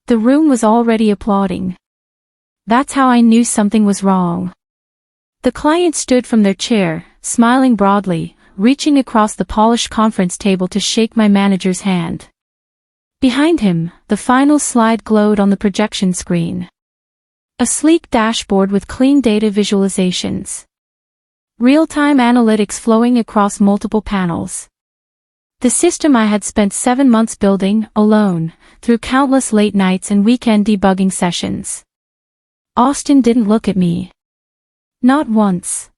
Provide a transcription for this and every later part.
The room was already applauding. That's how I knew something was wrong. The client stood from their chair, smiling broadly, reaching across the polished conference table to shake my manager's hand. Behind him, the final slide glowed on the projection screen. A sleek dashboard with clean data visualizations. Real-time analytics flowing across multiple panels. The system I had spent 7 months building, alone, through countless late nights and weekend debugging sessions. Austin didn't look at me. Not once.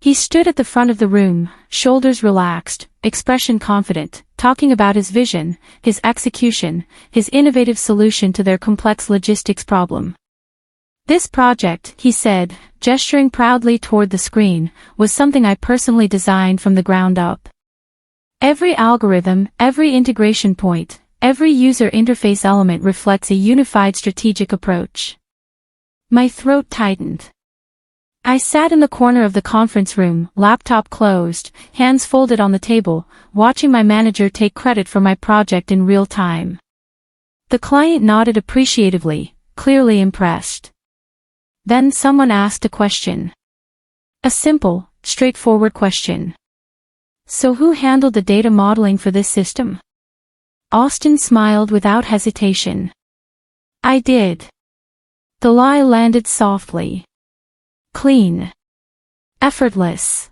He stood at the front of the room, shoulders relaxed, expression confident, talking about his vision, his execution, his innovative solution to their complex logistics problem. This project, he said, gesturing proudly toward the screen, was something I personally designed from the ground up. Every algorithm, every integration point, every user interface element reflects a unified strategic approach. My throat tightened. I sat in the corner of the conference room, laptop closed, hands folded on the table, watching my manager take credit for my project in real time. The client nodded appreciatively, clearly impressed. Then someone asked a question. A simple, straightforward question. So who handled the data modeling for this system? Austin smiled without hesitation. I did. The lie landed softly. Clean. Effortless.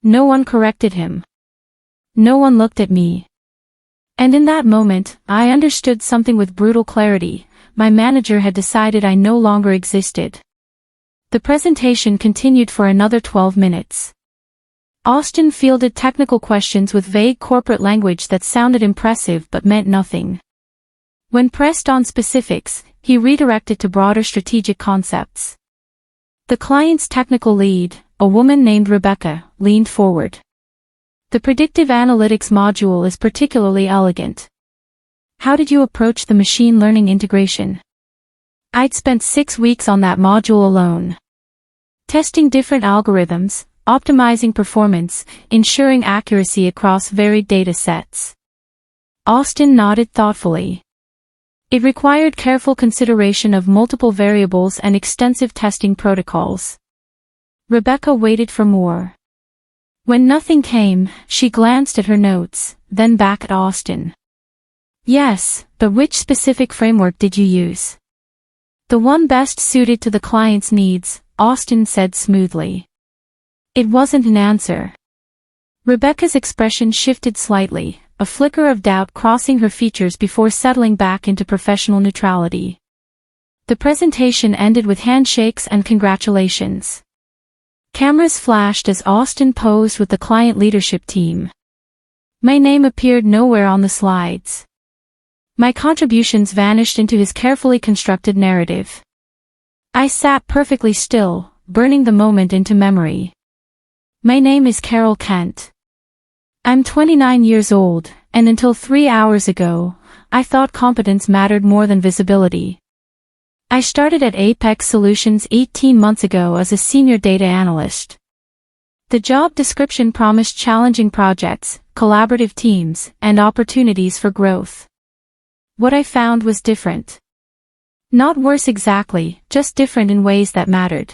No one corrected him. No one looked at me. And in that moment, I understood something with brutal clarity. My manager had decided I no longer existed. The presentation continued for another 12 minutes. Austin fielded technical questions with vague corporate language that sounded impressive but meant nothing. When pressed on specifics, he redirected to broader strategic concepts. The client's technical lead, a woman named Rebecca, leaned forward. The predictive analytics module is particularly elegant. How did you approach the machine learning integration? I'd spent 6 weeks on that module alone. Testing different algorithms, optimizing performance, ensuring accuracy across varied data sets. Austin nodded thoughtfully. It required careful consideration of multiple variables and extensive testing protocols. Rebecca waited for more. When nothing came, she glanced at her notes, then back at Austin. Yes, but which specific framework did you use? The one best suited to the client's needs, Austin said smoothly. It wasn't an answer. Rebecca's expression shifted slightly, a flicker of doubt crossing her features before settling back into professional neutrality. The presentation ended with handshakes and congratulations. Cameras flashed as Austin posed with the client leadership team. My name appeared nowhere on the slides. My contributions vanished into his carefully constructed narrative. I sat perfectly still, burning the moment into memory. My name is Carol Kent. I'm 29 years old, and until 3 hours ago, I thought competence mattered more than visibility. I started at Apex Solutions 18 months ago as a senior data analyst. The job description promised challenging projects, collaborative teams, and opportunities for growth. What I found was different. Not worse exactly, just different in ways that mattered.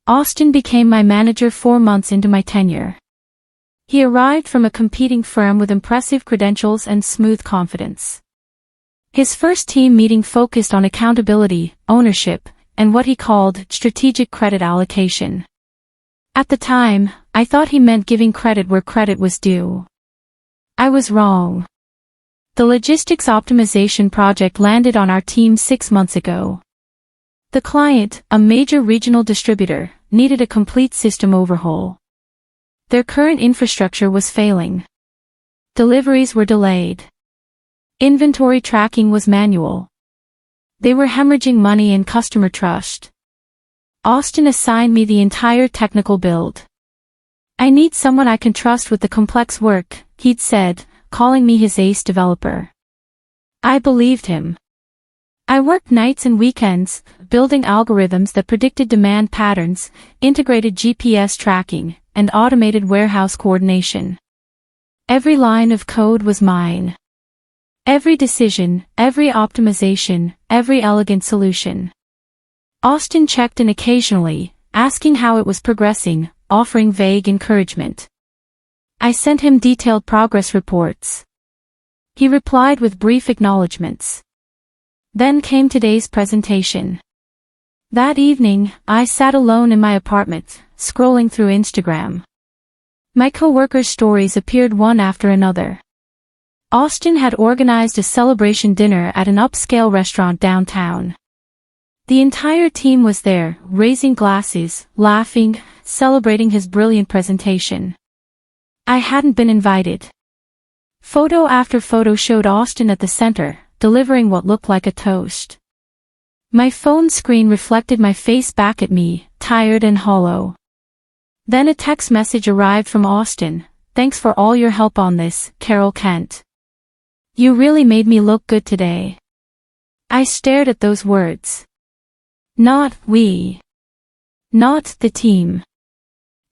Austin became my manager 4 months into my tenure. He arrived from a competing firm with impressive credentials and smooth confidence. His first team meeting focused on accountability, ownership, and what he called strategic credit allocation. At the time, I thought he meant giving credit where credit was due. I was wrong. The logistics optimization project landed on our team 6 months ago. The client, a major regional distributor, needed a complete system overhaul. Their current infrastructure was failing. Deliveries were delayed. Inventory tracking was manual. They were hemorrhaging money and customer trust. Austin assigned me the entire technical build. I need someone I can trust with the complex work, he'd said, calling me his ace developer. I believed him. I worked nights and weekends, building algorithms that predicted demand patterns, integrated GPS tracking, and automated warehouse coordination. Every line of code was mine. Every decision, every optimization, every elegant solution. Austin checked in occasionally, asking how it was progressing, offering vague encouragement. I sent him detailed progress reports. He replied with brief acknowledgments. Then came today's presentation. That evening, I sat alone in my apartment, scrolling through Instagram. My coworkers' stories appeared one after another. Austin had organized a celebration dinner at an upscale restaurant downtown. The entire team was there, raising glasses, laughing, celebrating his brilliant presentation. I hadn't been invited. Photo after photo showed Austin at the center, delivering what looked like a toast. My phone screen reflected my face back at me, tired and hollow. Then a text message arrived from Austin. "Thanks for all your help on this, Carol Kent. You really made me look good today." I stared at those words. Not we. Not the team.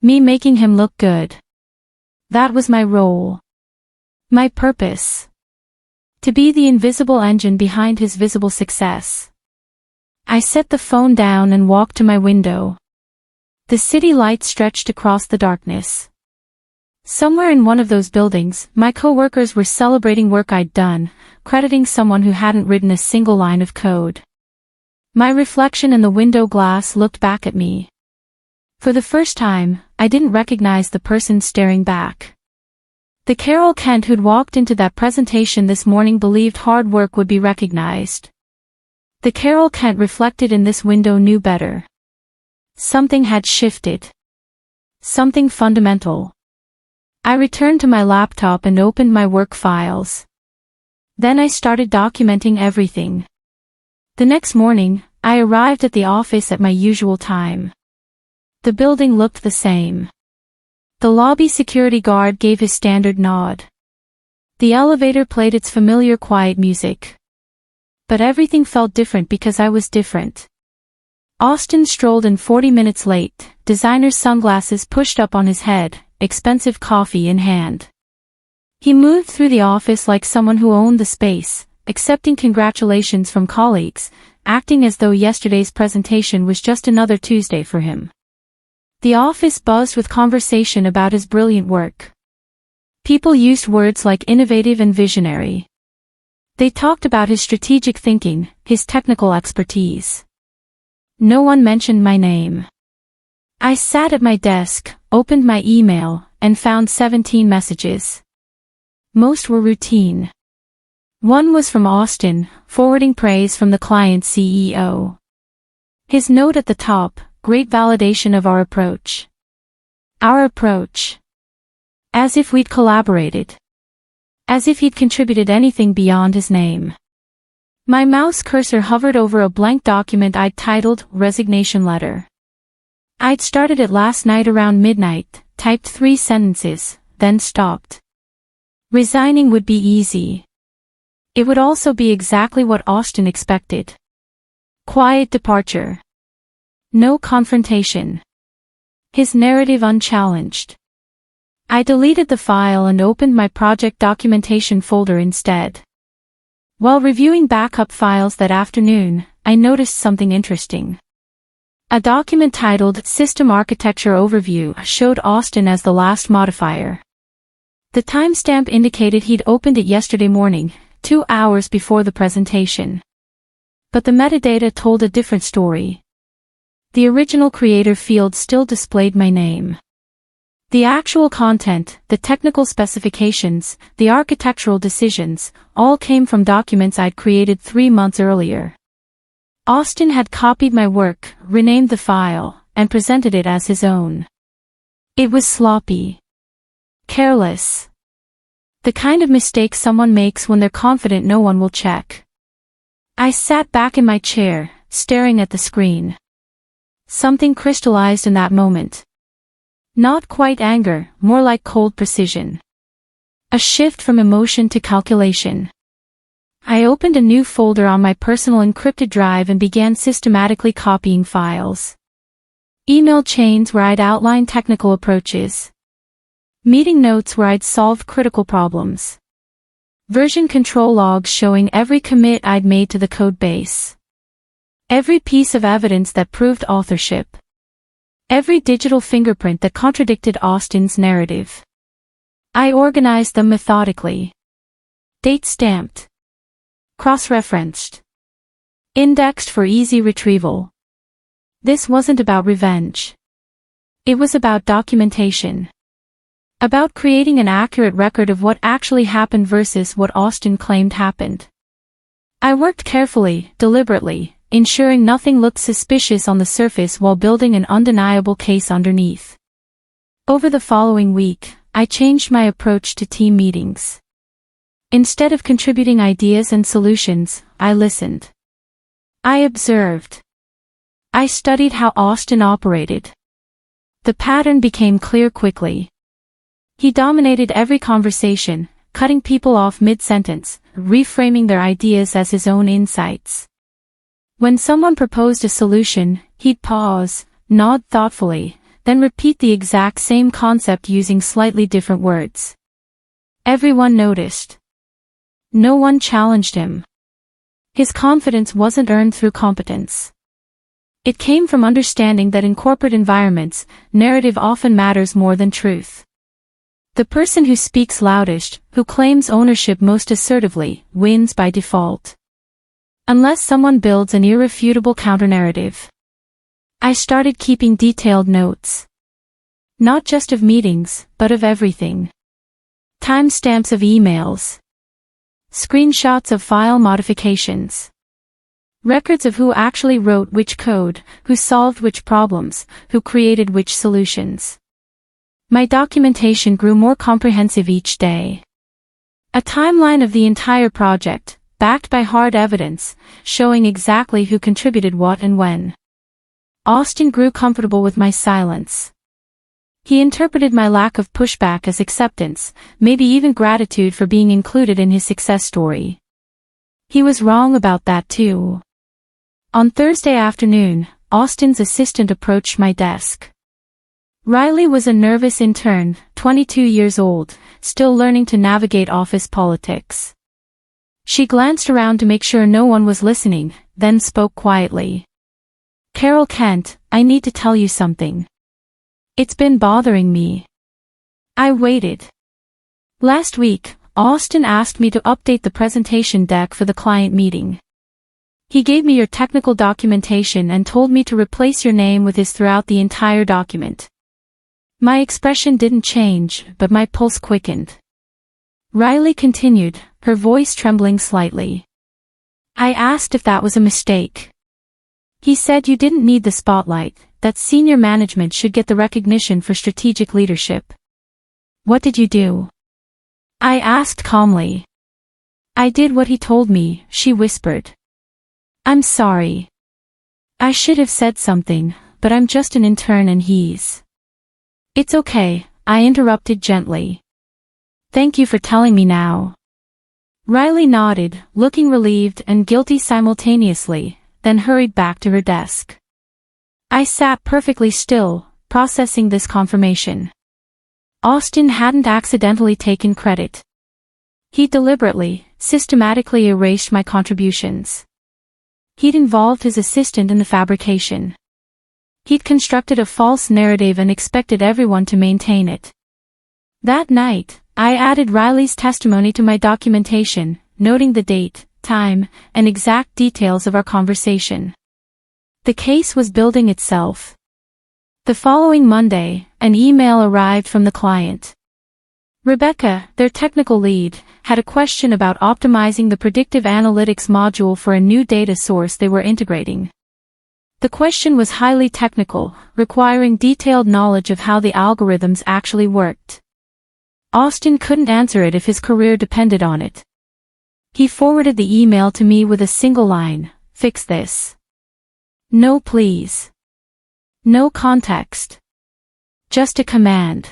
Me making him look good. That was my role. My purpose. To be the invisible engine behind his visible success. I set the phone down and walked to my window. The city lights stretched across the darkness. Somewhere in one of those buildings, my coworkers were celebrating work I'd done, crediting someone who hadn't written a single line of code. My reflection in the window glass looked back at me. For the first time, I didn't recognize the person staring back. The Carol Kent who'd walked into that presentation this morning believed hard work would be recognized. The Carol Kent reflected in this window knew better. Something had shifted. Something fundamental. I returned to my laptop and opened my work files. Then I started documenting everything. The next morning, I arrived at the office at my usual time. The building looked the same. The lobby security guard gave his standard nod. The elevator played its familiar quiet music. But everything felt different because I was different. Austin strolled in 40 minutes late, designer sunglasses pushed up on his head, expensive coffee in hand. He moved through the office like someone who owned the space, accepting congratulations from colleagues, acting as though yesterday's presentation was just another Tuesday for him. The office buzzed with conversation about his brilliant work. People used words like innovative and visionary. They talked about his strategic thinking, his technical expertise. No one mentioned my name. I sat at my desk, opened my email, and found 17 messages. Most were routine. One was from Austin, forwarding praise from the client's CEO. His note at the top, great validation of our approach. Our approach. As if we'd collaborated. As if he'd contributed anything beyond his name. My mouse cursor hovered over a blank document I'd titled Resignation Letter. I'd started it last night around midnight, typed 3 sentences, then stopped. Resigning would be easy. It would also be exactly what Austin expected. Quiet departure. No confrontation. His narrative unchallenged. I deleted the file and opened my project documentation folder instead. While reviewing backup files that afternoon, I noticed something interesting. A document titled System Architecture Overview showed Austin as the last modifier. The timestamp indicated he'd opened it yesterday morning, 2 hours before the presentation. But the metadata told a different story. The original creator field still displayed my name. The actual content, the technical specifications, the architectural decisions, all came from documents I'd created 3 months earlier. Austin had copied my work, renamed the file, and presented it as his own. It was sloppy. Careless. The kind of mistake someone makes when they're confident no one will check. I sat back in my chair, staring at the screen. Something crystallized in that moment. Not quite anger, more like cold precision. A shift from emotion to calculation. I opened a new folder on my personal encrypted drive and began systematically copying files. Email chains where I'd outlined technical approaches. Meeting notes where I'd solved critical problems. Version control logs showing every commit I'd made to the code base. Every piece of evidence that proved authorship. Every digital fingerprint that contradicted Austin's narrative. I organized them methodically. Date stamped. Cross-referenced. Indexed for easy retrieval. This wasn't about revenge. It was about documentation. About creating an accurate record of what actually happened versus what Austin claimed happened. I worked carefully, deliberately, ensuring nothing looked suspicious on the surface while building an undeniable case underneath. Over the following week, I changed my approach to team meetings. Instead of contributing ideas and solutions, I listened. I observed. I studied how Austin operated. The pattern became clear quickly. He dominated every conversation, cutting people off mid-sentence, reframing their ideas as his own insights. When someone proposed a solution, he'd pause, nod thoughtfully, then repeat the exact same concept using slightly different words. Everyone noticed. No one challenged him. His confidence wasn't earned through competence. It came from understanding that in corporate environments, narrative often matters more than truth. The person who speaks loudest, who claims ownership most assertively, wins by default. Unless someone builds an irrefutable counternarrative. I started keeping detailed notes. Not just of meetings, but of everything. Timestamps of emails. Screenshots of file modifications. Records of who actually wrote which code, who solved which problems, who created which solutions. My documentation grew more comprehensive each day. A timeline of the entire project, backed by hard evidence, showing exactly who contributed what and when. Austin grew comfortable with my silence. He interpreted my lack of pushback as acceptance, maybe even gratitude for being included in his success story. He was wrong about that too. On Thursday afternoon, Austin's assistant approached my desk. Riley was a nervous intern, 22 years old, still learning to navigate office politics. She glanced around to make sure no one was listening, then spoke quietly. "Carol Kent, I need to tell you something. It's been bothering me." I waited. Last week, Austin asked me to update the presentation deck for the client meeting. He gave me your technical documentation and told me to replace your name with his throughout the entire document. My expression didn't change, but my pulse quickened. Riley continued, her voice trembling slightly. "I asked if that was a mistake. He said you didn't need the spotlight, that senior management should get the recognition for strategic leadership. What did you do?" I asked calmly. "I did what he told me," she whispered. "I'm sorry. I should have said something, but I'm just an intern and he's..." "It's okay," I interrupted gently. "Thank you for telling me now." Riley nodded, looking relieved and guilty simultaneously, then hurried back to her desk. I sat perfectly still, processing this confirmation. Austin hadn't accidentally taken credit. He deliberately, systematically erased my contributions. He'd involved his assistant in the fabrication. He'd constructed a false narrative and expected everyone to maintain it. That night, I added Riley's testimony to my documentation, noting the date, time, and exact details of our conversation. The case was building itself. The following Monday, an email arrived from the client. Rebecca, their technical lead, had a question about optimizing the predictive analytics module for a new data source they were integrating. The question was highly technical, requiring detailed knowledge of how the algorithms actually worked. Austin couldn't answer it if his career depended on it. He forwarded the email to me with a single line, "Fix this." No please. No context. Just a command.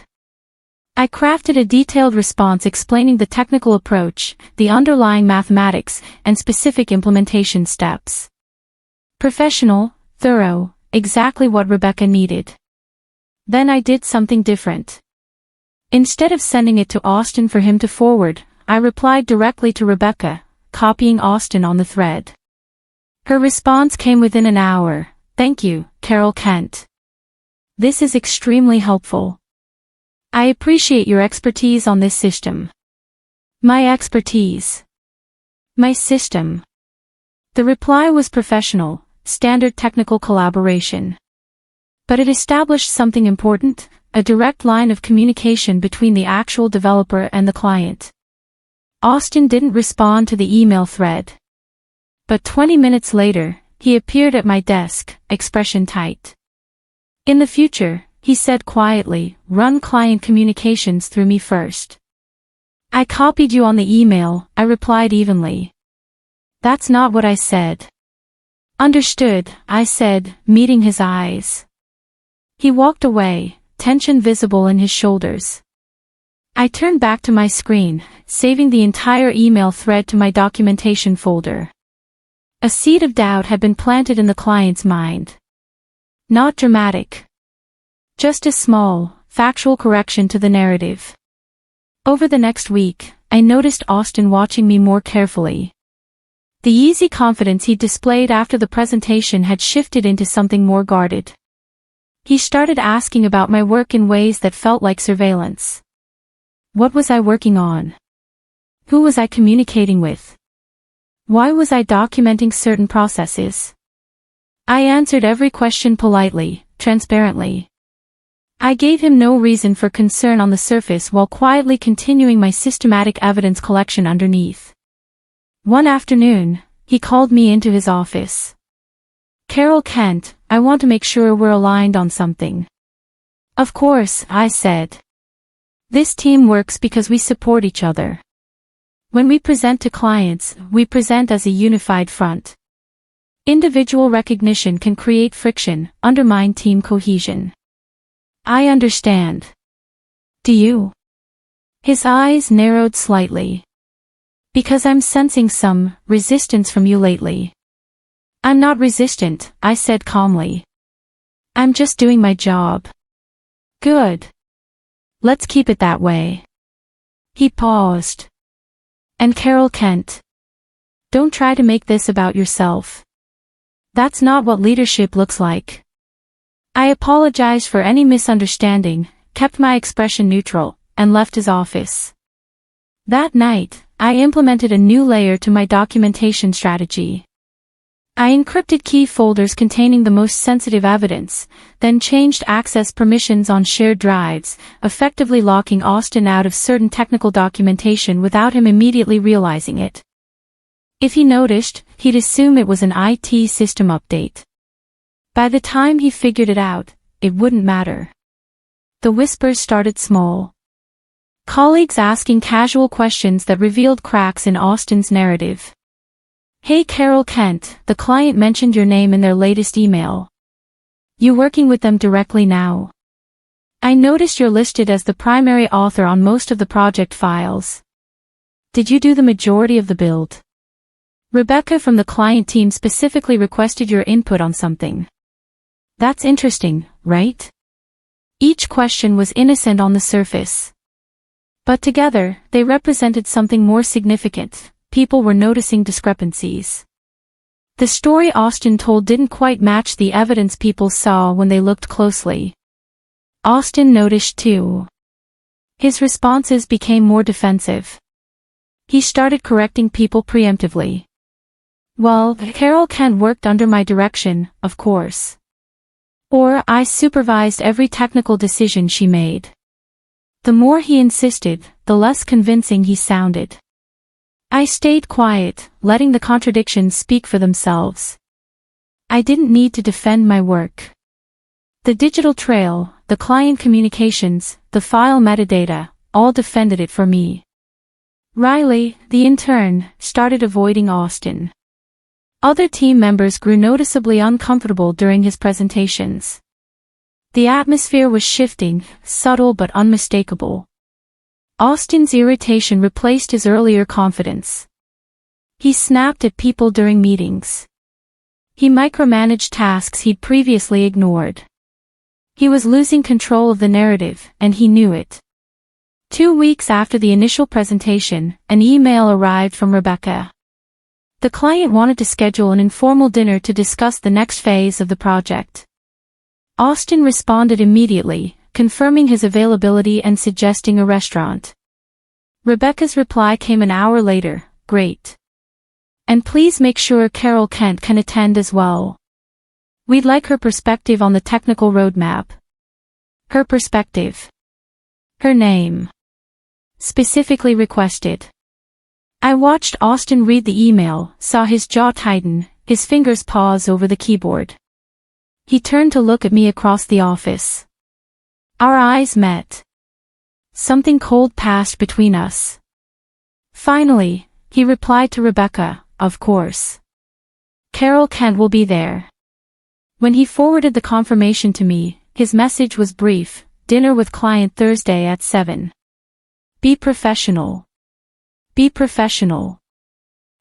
I crafted a detailed response explaining the technical approach, the underlying mathematics, and specific implementation steps. Professional, thorough, exactly what Rebecca needed. Then I did something different. Instead of sending it to Austin for him to forward, I replied directly to Rebecca, copying Austin on the thread. Her response came within an hour. "Thank you, Carol Kent. This is extremely helpful. I appreciate your expertise on this system." My expertise. My system. The reply was professional, standard technical collaboration. But it established something important, a direct line of communication between the actual developer and the client. Austin didn't respond to the email thread. But 20 minutes later, he appeared at my desk, expression tight. "In the future," he said quietly, "run client communications through me first." "I copied you on the email," I replied evenly. "That's not what I said." "Understood," I said, meeting his eyes. He walked away, tension visible in his shoulders. I turned back to my screen, saving the entire email thread to my documentation folder. A seed of doubt had been planted in the client's mind. Not dramatic. Just a small, factual correction to the narrative. Over the next week, I noticed Austin watching me more carefully. The easy confidence he displayed after the presentation had shifted into something more guarded. He started asking about my work in ways that felt like surveillance. What was I working on? Who was I communicating with? Why was I documenting certain processes? I answered every question politely, transparently. I gave him no reason for concern on the surface while quietly continuing my systematic evidence collection underneath. One afternoon, he called me into his office. "Carol Kent, I want to make sure we're aligned on something." "Of course," I said. "This team works because we support each other. When we present to clients, we present as a unified front. Individual recognition can create friction, undermine team cohesion." "I understand. Do you?" His eyes narrowed slightly. "Because I'm sensing some resistance from you lately." "I'm not resistant," I said calmly. "I'm just doing my job." "Good. Let's keep it that way." He paused. "And Carol Kent, don't try to make this about yourself. That's not what leadership looks like." I apologized for any misunderstanding, kept my expression neutral, and left his office. That night, I implemented a new layer to my documentation strategy. I encrypted key folders containing the most sensitive evidence, then changed access permissions on shared drives, effectively locking Austin out of certain technical documentation without him immediately realizing it. If he noticed, he'd assume it was an IT system update. By the time he figured it out, it wouldn't matter. The whispers started small. Colleagues asking casual questions that revealed cracks in Austin's narrative. "Hey Carol Kent, the client mentioned your name in their latest email. You working with them directly now? I noticed you're listed as the primary author on most of the project files. Did you do the majority of the build? Rebecca from the client team specifically requested your input on something. That's interesting, right?" Each question was innocent on the surface. But together, they represented something more significant. People were noticing discrepancies. The story Austin told didn't quite match the evidence people saw when they looked closely. Austin noticed too. His responses became more defensive. He started correcting people preemptively. "Well, Carol Kent worked under my direction, of course. Or I supervised every technical decision she made." The more he insisted, the less convincing he sounded. I stayed quiet, letting the contradictions speak for themselves. I didn't need to defend my work. The digital trail, the client communications, the file metadata, all defended it for me. Riley, the intern, started avoiding Austin. Other team members grew noticeably uncomfortable during his presentations. The atmosphere was shifting, subtle but unmistakable. Austin's irritation replaced his earlier confidence. He snapped at people during meetings. He micromanaged tasks he'd previously ignored. He was losing control of the narrative, and he knew it. 2 weeks after the initial presentation, an email arrived from Rebecca. The client wanted to schedule an informal dinner to discuss the next phase of the project. Austin responded immediately, confirming his availability and suggesting a restaurant. Rebecca's reply came an hour later, "Great. And please make sure Carol Kent can attend as well. We'd like her perspective on the technical roadmap." Her perspective. Her name. Specifically requested. I watched Austin read the email, saw his jaw tighten, his fingers pause over the keyboard. He turned to look at me across the office. Our eyes met. Something cold passed between us. Finally, he replied to Rebecca, "Of course. Carol Kent will be there." When he forwarded the confirmation to me, his message was brief: "Dinner with client Thursday at 7. Be professional. Be professional."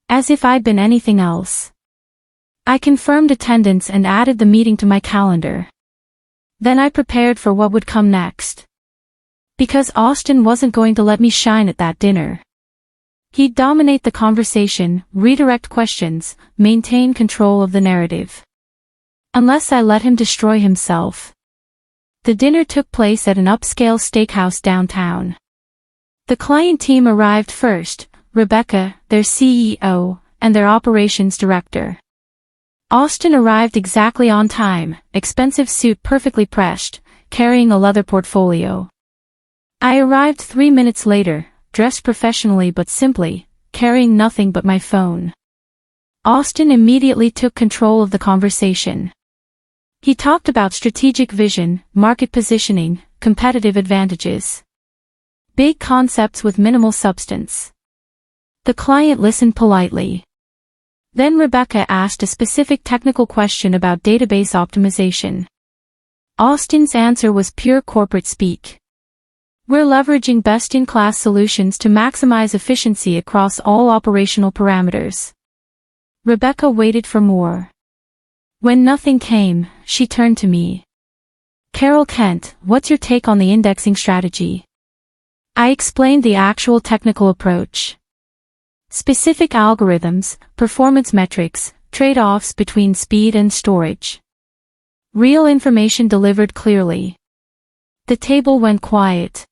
As if I'd been anything else. I confirmed attendance and added the meeting to my calendar. Then I prepared for what would come next. Because Austin wasn't going to let me shine at that dinner. He'd dominate the conversation, redirect questions, maintain control of the narrative. Unless I let him destroy himself. The dinner took place at an upscale steakhouse downtown. The client team arrived first: Rebecca, their CEO, and their operations director. Austin arrived exactly on time, expensive suit perfectly pressed, carrying a leather portfolio. I arrived 3 minutes later, dressed professionally but simply, carrying nothing but my phone. Austin immediately took control of the conversation. He talked about strategic vision, market positioning, competitive advantages. Big concepts with minimal substance. The client listened politely. Then Rebecca asked a specific technical question about database optimization. Austin's answer was pure corporate speak. We're leveraging best-in-class solutions to maximize efficiency across all operational parameters. Rebecca waited for more. When nothing came, she turned to me. "Carol Kent, what's your take on the indexing strategy?" I explained the actual technical approach. Specific algorithms, performance metrics, trade-offs between speed and storage. Real information delivered clearly. The table went quiet.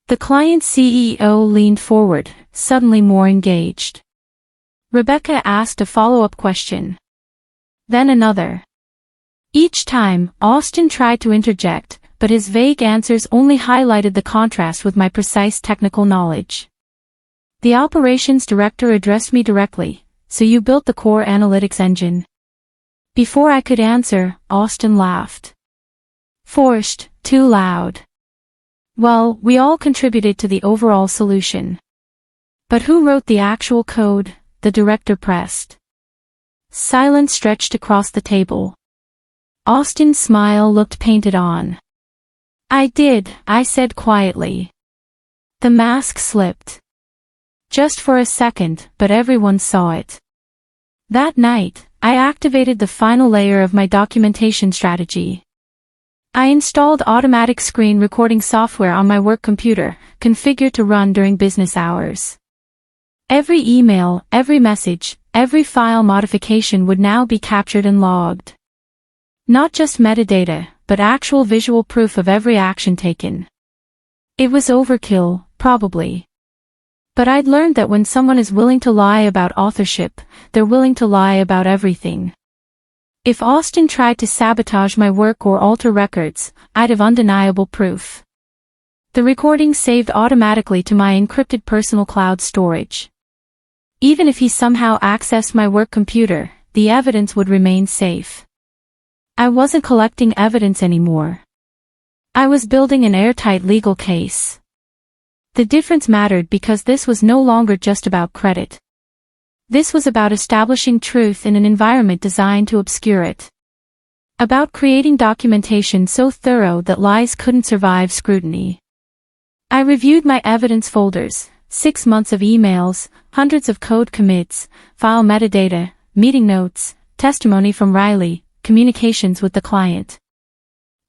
The client's CEO leaned forward, suddenly more engaged. Rebecca asked a follow-up question. Then another. Each time, Austin tried to interject, but his vague answers only highlighted the contrast with my precise technical knowledge. The operations director addressed me directly. "So you built the core analytics engine?" Before I could answer, Austin laughed. Forced, too loud. "Well, we all contributed to the overall solution." "But who wrote the actual code?" the director pressed. Silence stretched across the table. Austin's smile looked painted on. "I did," I said quietly. The mask slipped. Just for a second, but everyone saw it. That night, I activated the final layer of my documentation strategy. I installed automatic screen recording software on my work computer, configured to run during business hours. Every email, every message, every file modification would now be captured and logged. Not just metadata, but actual visual proof of every action taken. It was overkill, probably. But I'd learned that when someone is willing to lie about authorship, they're willing to lie about everything. If Austin tried to sabotage my work or alter records, I'd have undeniable proof. The recording saved automatically to my encrypted personal cloud storage. Even if he somehow accessed my work computer, the evidence would remain safe. I wasn't collecting evidence anymore. I was building an airtight legal case. The difference mattered because this was no longer just about credit. This was about establishing truth in an environment designed to obscure it. About creating documentation so thorough that lies couldn't survive scrutiny. I reviewed my evidence folders, 6 months of emails, hundreds of code commits, file metadata, meeting notes, testimony from Riley, communications with the client.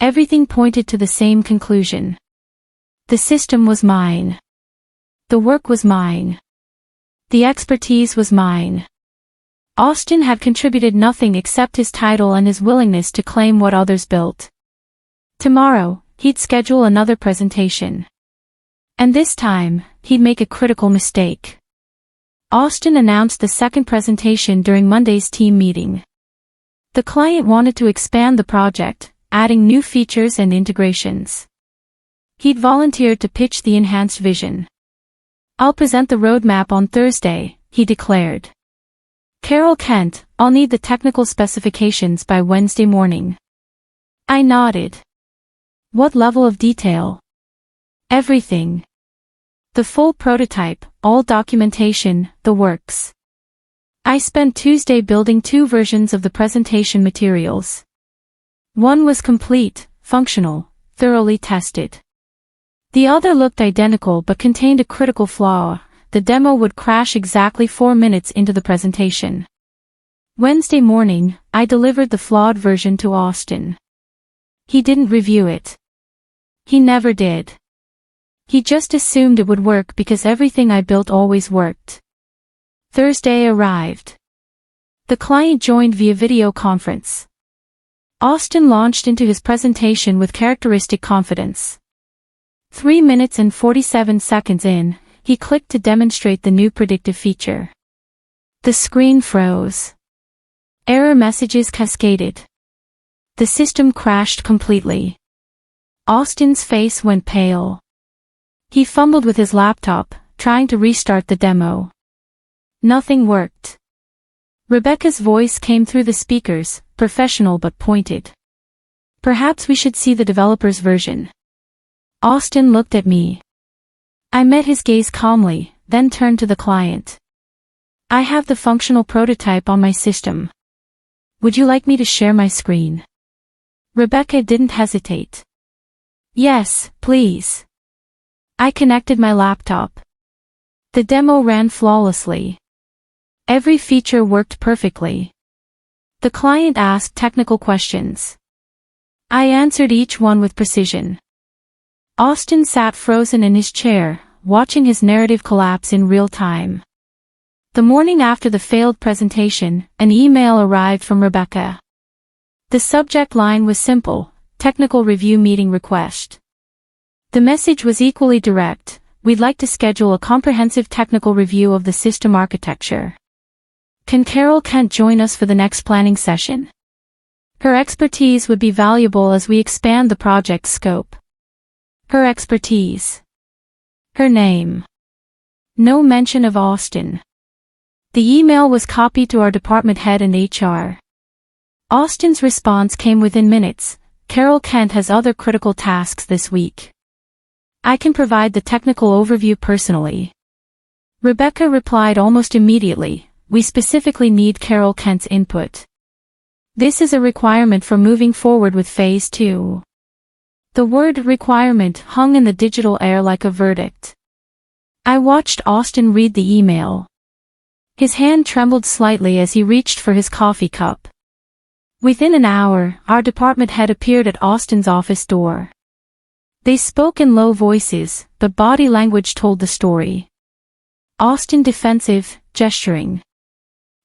Everything pointed to the same conclusion. The system was mine. The work was mine. The expertise was mine. Austin had contributed nothing except his title and his willingness to claim what others built. Tomorrow, he'd schedule another presentation. And this time, he'd make a critical mistake. Austin announced the second presentation during Monday's team meeting. The client wanted to expand the project, adding new features and integrations. He'd volunteered to pitch the enhanced vision. "I'll present the roadmap on Thursday," he declared. "Carol Kent, I'll need the technical specifications by Wednesday morning." I nodded. "What level of detail?" "Everything. The full prototype, all documentation, the works." I spent Tuesday building 2 versions of the presentation materials. One was complete, functional, thoroughly tested. The other looked identical but contained a critical flaw: the demo would crash exactly 4 minutes into the presentation. Wednesday morning, I delivered the flawed version to Austin. He didn't review it. He never did. He just assumed it would work because everything I built always worked. Thursday arrived. The client joined via video conference. Austin launched into his presentation with characteristic confidence. 3 minutes and 47 seconds in, he clicked to demonstrate the new predictive feature. The screen froze. Error messages cascaded. The system crashed completely. Austin's face went pale. He fumbled with his laptop, trying to restart the demo. Nothing worked. Rebecca's voice came through the speakers, professional but pointed. "Perhaps we should see the developer's version." Austin looked at me. I met his gaze calmly, then turned to the client. "I have the functional prototype on my system. Would you like me to share my screen?" Rebecca didn't hesitate. "Yes, please." I connected my laptop. The demo ran flawlessly. Every feature worked perfectly. The client asked technical questions. I answered each one with precision. Austin sat frozen in his chair, watching his narrative collapse in real time. The morning after the failed presentation, an email arrived from Rebecca. The subject line was simple: technical review meeting request. The message was equally direct: we'd like to schedule a comprehensive technical review of the system architecture. Can Carol Kent join us for the next planning session? Her expertise would be valuable as we expand the project's scope. Her expertise. Her name. No mention of Austin. The email was copied to our department head and HR. Austin's response came within minutes: Carol Kent has other critical tasks this week. I can provide the technical overview personally. Rebecca replied almost immediately: we specifically need Carol Kent's input. This is a requirement for moving forward with Phase 2. The word requirement hung in the digital air like a verdict. I watched Austin read the email. His hand trembled slightly as he reached for his coffee cup. Within an hour, our department head appeared at Austin's office door. They spoke in low voices, but body language told the story. Austin defensive, gesturing.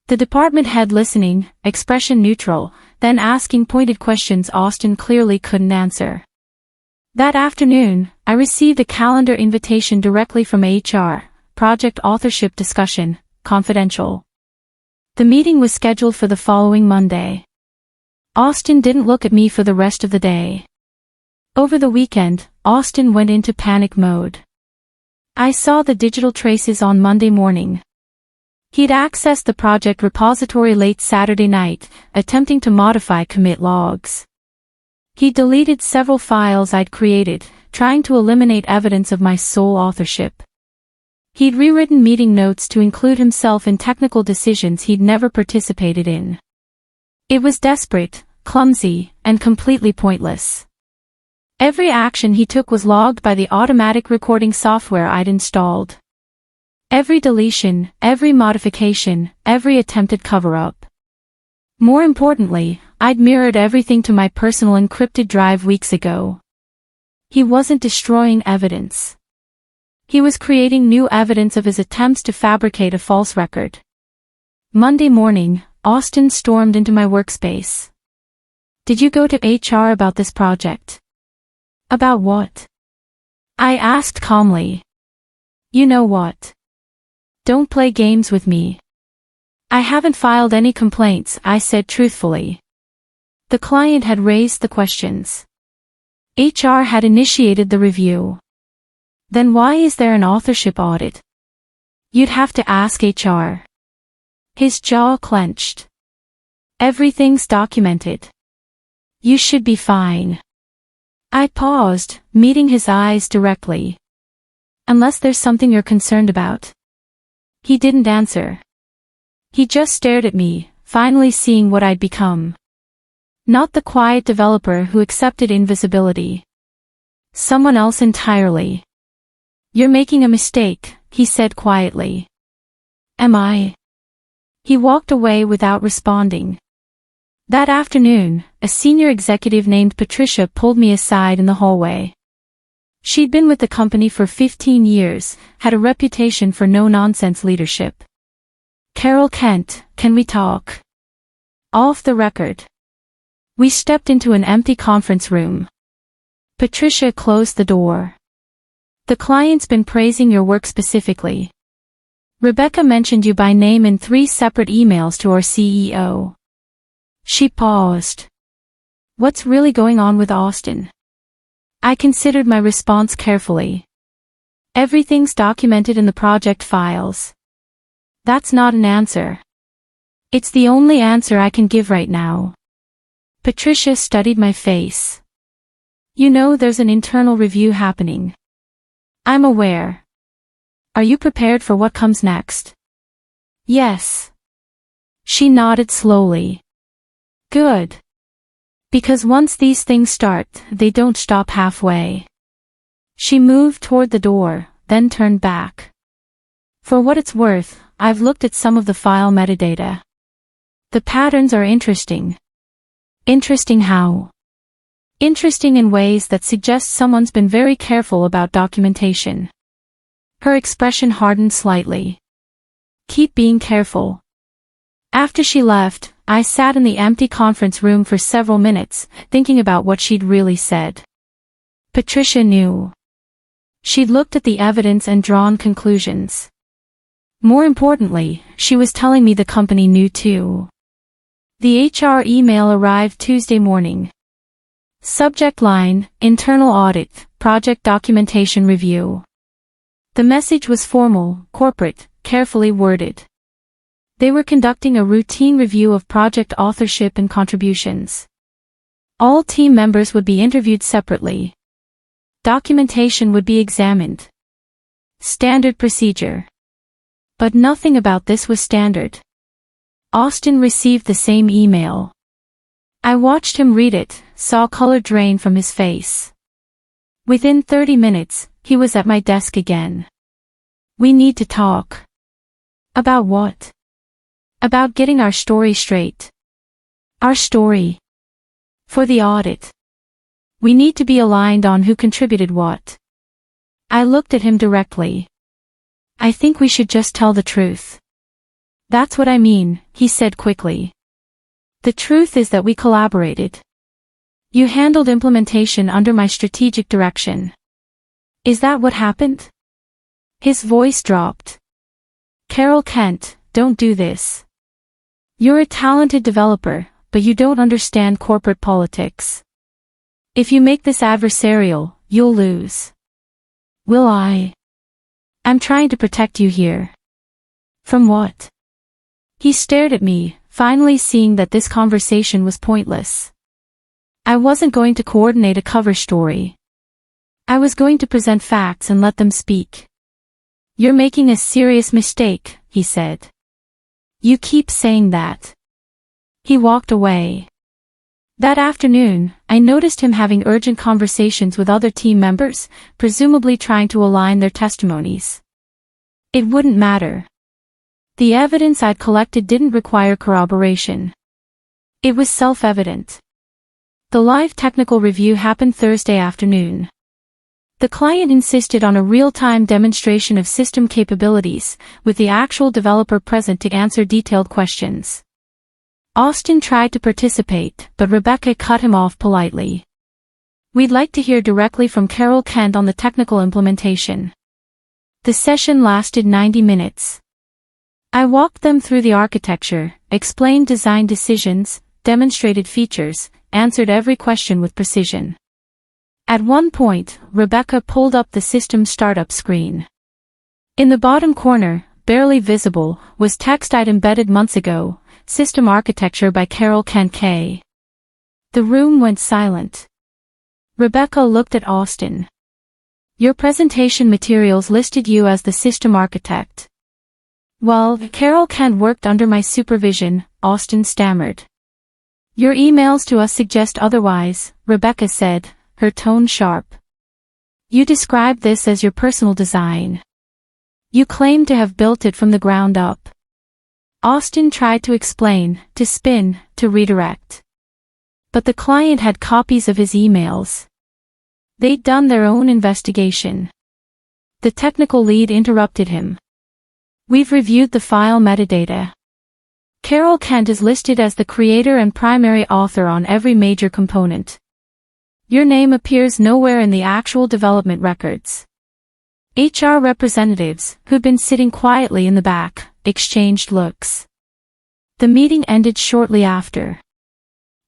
The department head listening, expression neutral, then asking pointed questions Austin clearly couldn't answer. That afternoon, I received a calendar invitation directly from HR: project authorship discussion, confidential. The meeting was scheduled for the following Monday. Austin didn't look at me for the rest of the day. Over the weekend, Austin went into panic mode. I saw the digital traces on Monday morning. He'd accessed the project repository late Saturday night, attempting to modify commit logs. He deleted several files I'd created, trying to eliminate evidence of my sole authorship. He'd rewritten meeting notes to include himself in technical decisions he'd never participated in. It was desperate, clumsy, and completely pointless. Every action he took was logged by the automatic recording software I'd installed. Every deletion, every modification, every attempted cover-up. More importantly, I'd mirrored everything to my personal encrypted drive weeks ago. He wasn't destroying evidence. He was creating new evidence of his attempts to fabricate a false record. Monday morning, Austin stormed into my workspace. "Did you go to HR about this project?" "About what?" I asked calmly. "You know what? Don't play games with me." "I haven't filed any complaints," I said truthfully. The client had raised the questions. HR had initiated the review. Then why is there an authorship audit? "You'd have to ask HR." His jaw clenched. "Everything's documented. You should be fine." I paused, meeting his eyes directly. "Unless there's something you're concerned about." He didn't answer. He just stared at me, finally seeing what I'd become. Not the quiet developer who accepted invisibility. Someone else entirely. "You're making a mistake," he said quietly. "Am I?" He walked away without responding. That afternoon, a senior executive named Patricia pulled me aside in the hallway. She'd been with the company for 15 years, had a reputation for no-nonsense leadership. "Carol Kent, can we talk?" "Off the record." We stepped into an empty conference room. Patricia closed the door. "The client's been praising your work specifically. Rebecca mentioned you by name in 3 separate emails to our CEO." She paused. "What's really going on with Austin?" I considered my response carefully. "Everything's documented in the project files." "That's not an answer." "It's the only answer I can give right now." Patricia studied my face. "You know there's an internal review happening." "I'm aware." "Are you prepared for what comes next?" "Yes." She nodded slowly. "Good. Because once these things start, they don't stop halfway." She moved toward the door, then turned back. "For what it's worth, I've looked at some of the file metadata. The patterns are interesting." "Interesting how?" "Interesting in ways that suggest someone's been very careful about documentation." Her expression hardened slightly. "Keep being careful." After she left, I sat in the empty conference room for several minutes, thinking about what she'd really said. Patricia knew. She'd looked at the evidence and drawn conclusions. More importantly, she was telling me the company knew too. The HR email arrived Tuesday morning. Subject line, Internal Audit, Project Documentation Review. The message was formal, corporate, carefully worded. They were conducting a routine review of project authorship and contributions. All team members would be interviewed separately. Documentation would be examined. Standard procedure. But nothing about this was standard. Austin received the same email. I watched him read it, saw color drain from his face. Within 30 minutes, he was at my desk again. "We need to talk." "About what?" "About getting our story straight." "Our story?" "For the audit. We need to be aligned on who contributed what." I looked at him directly. "I think we should just tell the truth." "That's what I mean," he said quickly. "The truth is that we collaborated. You handled implementation under my strategic direction." "Is that what happened?" His voice dropped. "Carol Kent, don't do this. You're a talented developer, but you don't understand corporate politics. If you make this adversarial, you'll lose." "Will I?" "I'm trying to protect you here." "From what?" He stared at me, finally seeing that this conversation was pointless. I wasn't going to coordinate a cover story. I was going to present facts and let them speak. "You're making a serious mistake," he said. "You keep saying that." He walked away. That afternoon, I noticed him having urgent conversations with other team members, presumably trying to align their testimonies. It wouldn't matter. The evidence I'd collected didn't require corroboration. It was self-evident. The live technical review happened Thursday afternoon. The client insisted on a real-time demonstration of system capabilities, with the actual developer present to answer detailed questions. Austin tried to participate, but Rebecca cut him off politely. "We'd like to hear directly from Carol Kent on the technical implementation." The session lasted 90 minutes. I walked them through the architecture, explained design decisions, demonstrated features, answered every question with precision. At one point, Rebecca pulled up the system startup screen. In the bottom corner, barely visible, was text I'd embedded months ago, "System Architecture by Carol Kent K." The room went silent. Rebecca looked at Austin. "Your presentation materials listed you as the system architect." "Well, Carol Kent worked under my supervision," Austin stammered. "Your emails to us suggest otherwise," Rebecca said, her tone sharp. "You described this as your personal design. You claim to have built it from the ground up." Austin tried to explain, to spin, to redirect. But the client had copies of his emails. They'd done their own investigation. The technical lead interrupted him. "We've reviewed the file metadata. Carol Kent is listed as the creator and primary author on every major component. Your name appears nowhere in the actual development records." HR representatives, who'd been sitting quietly in the back, exchanged looks. The meeting ended shortly after.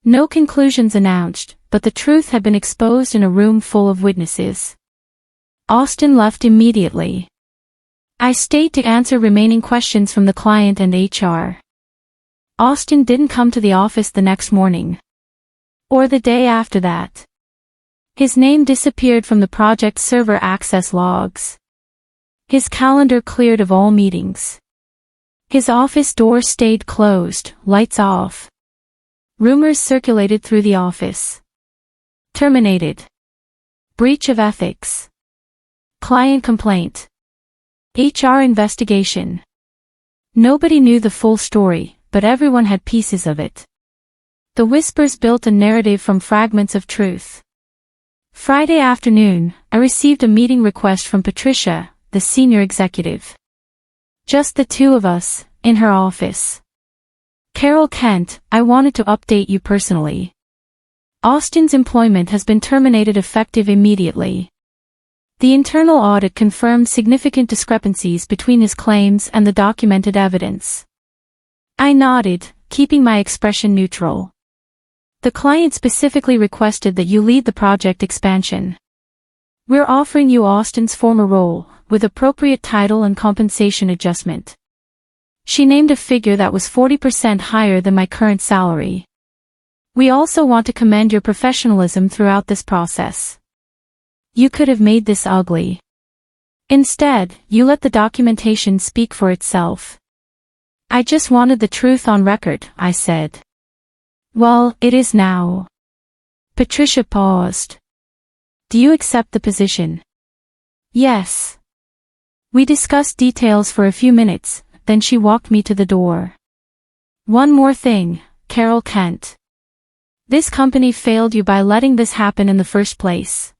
No conclusions announced, but the truth had been exposed in a room full of witnesses. Austin left immediately. I stayed to answer remaining questions from the client and HR. Austin didn't come to the office the next morning. Or the day after that. His name disappeared from the project server access logs. His calendar cleared of all meetings. His office door stayed closed, lights off. Rumors circulated through the office. Terminated. Breach of ethics. Client complaint. HR investigation. Nobody knew the full story, but everyone had pieces of it. The whispers built a narrative from fragments of truth. Friday afternoon, I received a meeting request from Patricia, the senior executive. Just the two of us, in her office. "Carol Kent, I wanted to update you personally. Austin's employment has been terminated effective immediately. The internal audit confirmed significant discrepancies between his claims and the documented evidence." I nodded, keeping my expression neutral. "The client specifically requested that you lead the project expansion. We're offering you Austin's former role, with appropriate title and compensation adjustment." She named a figure that was 40% higher than my current salary. "We also want to commend your professionalism throughout this process. You could have made this ugly. Instead, you let the documentation speak for itself." "I just wanted the truth on record," I said. "Well, it is now." Patricia paused. "Do you accept the position?" "Yes." We discussed details for a few minutes, then she walked me to the door. "One more thing, Carol Kent. This company failed you by letting this happen in the first place.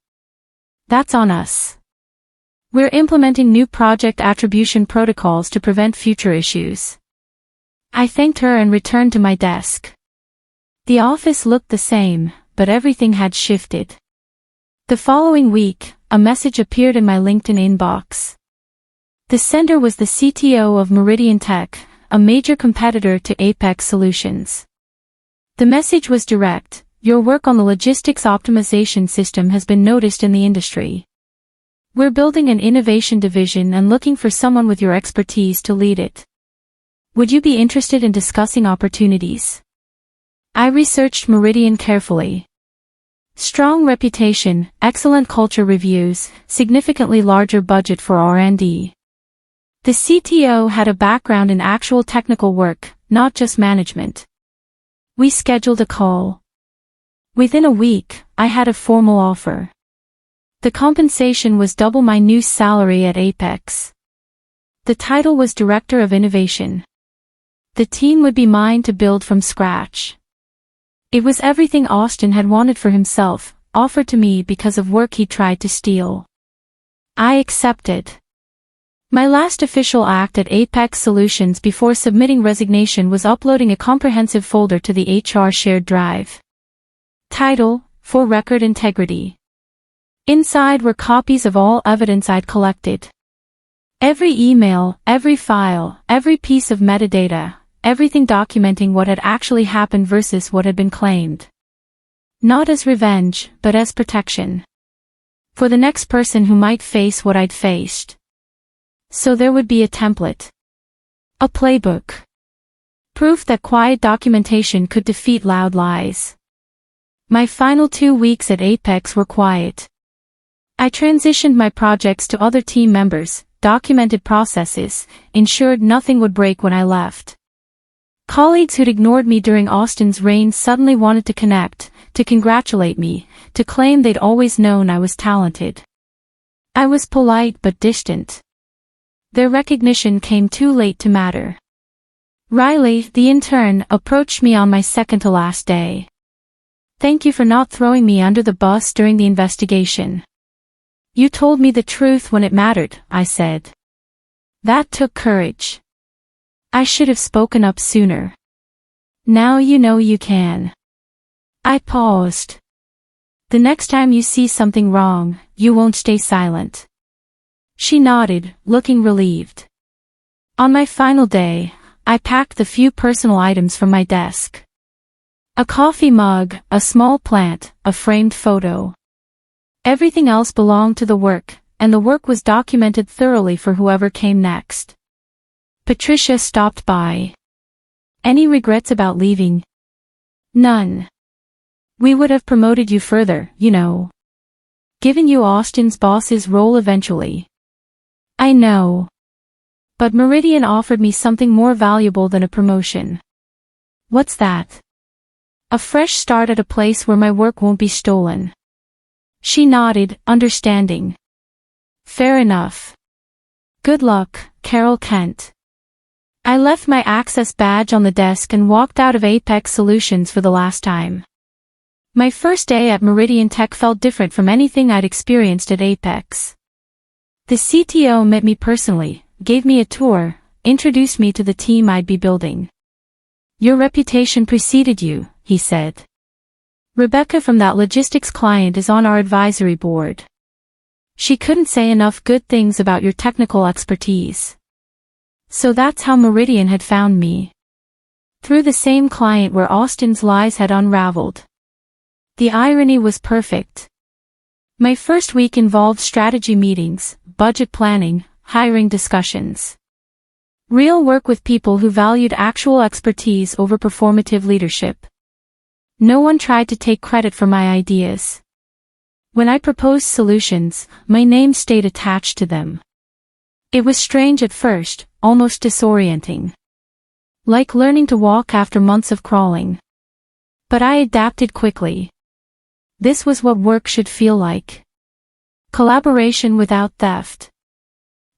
That's on us. We're implementing new project attribution protocols to prevent future issues." I thanked her and returned to my desk. The office looked the same, but everything had shifted. The following week, a message appeared in my LinkedIn inbox. The sender was the CTO of Meridian Tech, a major competitor to Apex Solutions. The message was direct: "Your work on the logistics optimization system has been noticed in the industry. We're building an innovation division and looking for someone with your expertise to lead it. Would you be interested in discussing opportunities?" I researched Meridian carefully. Strong reputation, excellent culture reviews, significantly larger budget for R&D. The CTO had a background in actual technical work, not just management. We scheduled a call. Within a week, I had a formal offer. The compensation was double my new salary at Apex. The title was Director of Innovation. The team would be mine to build from scratch. It was everything Austin had wanted for himself, offered to me because of work he tried to steal. I accepted. My last official act at Apex Solutions before submitting resignation was uploading a comprehensive folder to the HR shared drive. Title: For Record Integrity. Inside were copies of all evidence I'd collected. Every email, every file, every piece of metadata, everything documenting what had actually happened versus what had been claimed. Not as revenge, but as protection. For the next person who might face what I'd faced. So there would be a template. A playbook. Proof that quiet documentation could defeat loud lies. My final 2 weeks at Apex were quiet. I transitioned my projects to other team members, documented processes, ensured nothing would break when I left. Colleagues who'd ignored me during Austin's reign suddenly wanted to connect, to congratulate me, to claim they'd always known I was talented. I was polite but distant. Their recognition came too late to matter. Riley, the intern, approached me on my second-to-last day. Thank you for not throwing me under the bus during the investigation. You told me the truth when it mattered, I said. That took courage. I should have spoken up sooner. Now you know you can. I paused. The next time you see something wrong, you won't stay silent. She nodded, looking relieved. On my final day, I packed the few personal items from my desk. A coffee mug, a small plant, a framed photo. Everything else belonged to the work, and the work was documented thoroughly for whoever came next. Patricia stopped by. Any regrets about leaving? None. We would have promoted you further, you know. Given you Austin's boss's role eventually. I know. But Meridian offered me something more valuable than a promotion. What's that? A fresh start at a place where my work won't be stolen. She nodded, understanding. Fair enough. Good luck, Carol Kent. I left my access badge on the desk and walked out of Apex Solutions for the last time. My first day at Meridian Tech felt different from anything I'd experienced at Apex. The CTO met me personally, gave me a tour, introduced me to the team I'd be building. Your reputation preceded you, he said. Rebecca from that logistics client is on our advisory board. She couldn't say enough good things about your technical expertise. So that's how Meridian had found me. Through the same client where Austin's lies had unraveled. The irony was perfect. My first week involved strategy meetings, budget planning, hiring discussions. Real work with people who valued actual expertise over performative leadership. No one tried to take credit for my ideas. When I proposed solutions, my name stayed attached to them. It was strange at first, almost disorienting. Like learning to walk after months of crawling. But I adapted quickly. This was what work should feel like. Collaboration without theft.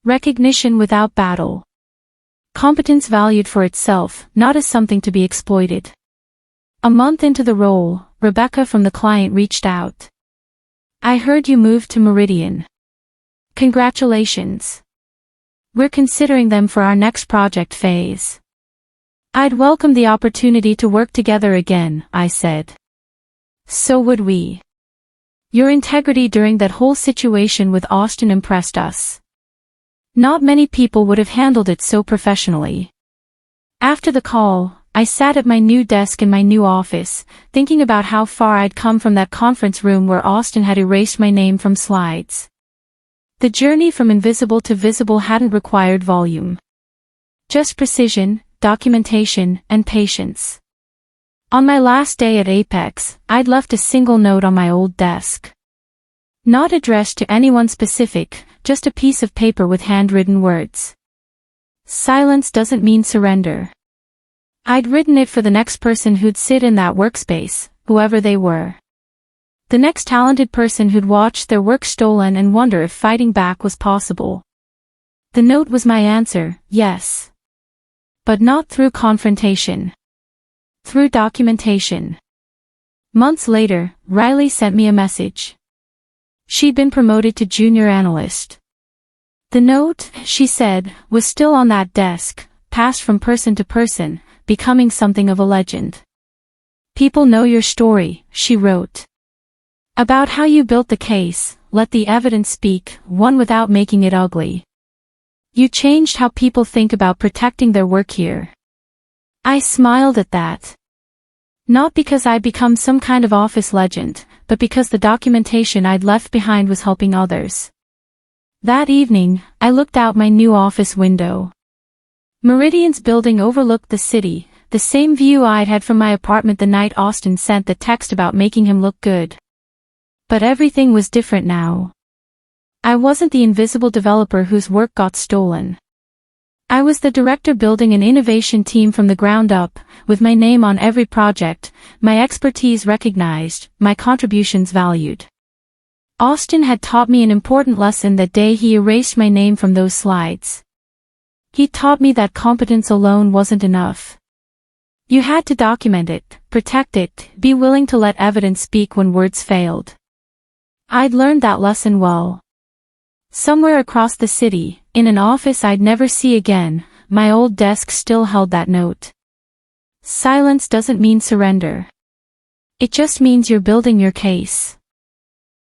Recognition without battle. Competence valued for itself, not as something to be exploited. A month into the role, Rebecca from the client reached out. I heard you moved to Meridian. Congratulations. We're considering them for our next project phase. I'd welcome the opportunity to work together again, I said. So would we. Your integrity during that whole situation with Austin impressed us. Not many people would have handled it so professionally. After the call, I sat at my new desk in my new office, thinking about how far I'd come from that conference room where Austin had erased my name from slides. The journey from invisible to visible hadn't required volume. Just precision, documentation, and patience. On my last day at Apex, I'd left a single note on my old desk. Not addressed to anyone specific, just a piece of paper with handwritten words. Silence doesn't mean surrender. I'd written it for the next person who'd sit in that workspace, whoever they were. The next talented person who'd watch their work stolen and wonder if fighting back was possible. The note was my answer, yes. But not through confrontation. Through documentation. Months later, Riley sent me a message. She'd been promoted to junior analyst. The note, she said, was still on that desk, passed from person to person, becoming something of a legend. People know your story, she wrote. About how you built the case, let the evidence speak, one without making it ugly. You changed how people think about protecting their work here. I smiled at that. Not because I'd become some kind of office legend, but because the documentation I'd left behind was helping others. That evening, I looked out my new office window. Meridian's building overlooked the city, the same view I'd had from my apartment the night Austin sent the text about making him look good. But everything was different now. I wasn't the invisible developer whose work got stolen. I was the director building an innovation team from the ground up, with my name on every project, my expertise recognized, my contributions valued. Austin had taught me an important lesson that day he erased my name from those slides. He taught me that competence alone wasn't enough. You had to document it, protect it, be willing to let evidence speak when words failed. I'd learned that lesson well. Somewhere across the city, in an office I'd never see again, my old desk still held that note. Silence doesn't mean surrender. It just means you're building your case.